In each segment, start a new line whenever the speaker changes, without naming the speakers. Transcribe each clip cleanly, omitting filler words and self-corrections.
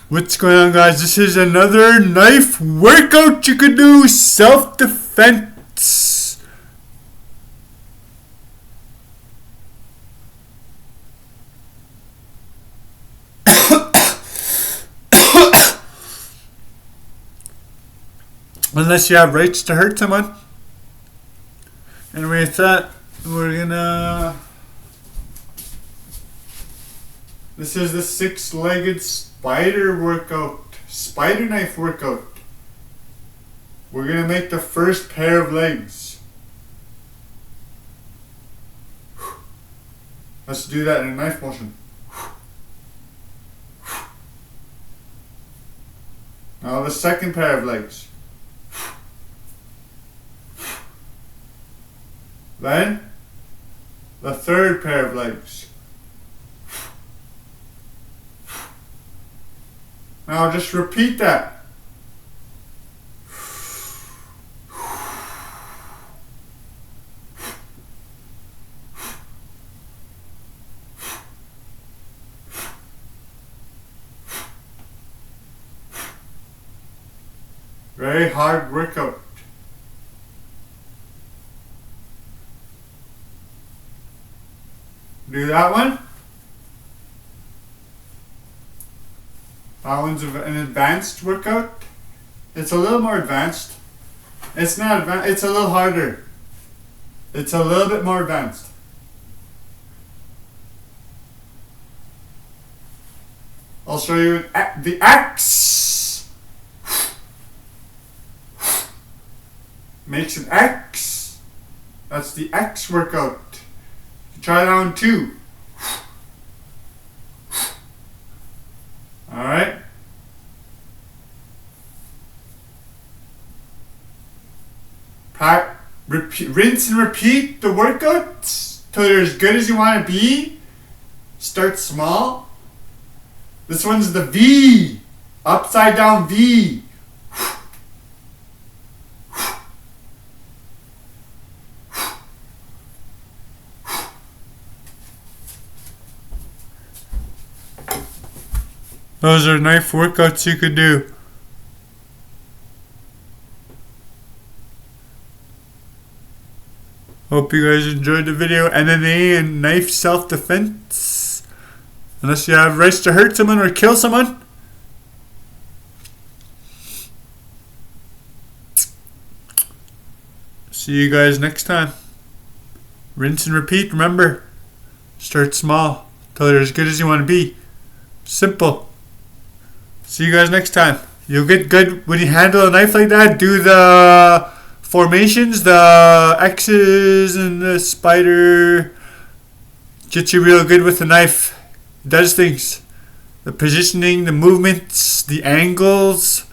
What's going on, guys? This is another knife workout you can do, self-defense. Unless you have rights to hurt someone. And with that, we're gonna... This is the 6-legged spider workout. Spider knife workout. We're gonna make the first pair of legs. Let's do that in a knife motion. Now the second pair of legs. Then the third pair of legs. Now just repeat that. Very hard workout. Do that one. That one's an advanced workout. It's a little more advanced. It's not advanced, it's a little harder. It's a little bit more advanced. I'll show you the X. Makes an X. That's the X workout. Try that one too. Alright. Rinse and repeat the workout till you're as good as you want to be. Start small. This one's the V. Upside down V. Those are knife workouts you could do. Hope you guys enjoyed the video. MMA and knife self-defense. Unless you have rights to hurt someone or kill someone. See you guys next time. Rinse and repeat. Remember, start small till you're as good as you want to be. Simple. See you guys next time. You'll get good when you handle a knife like that. Do the formations, the X's and the spider. Get you real good with the knife. It does things. The positioning, the movements, the angles.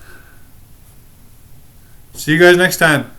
See you guys next time.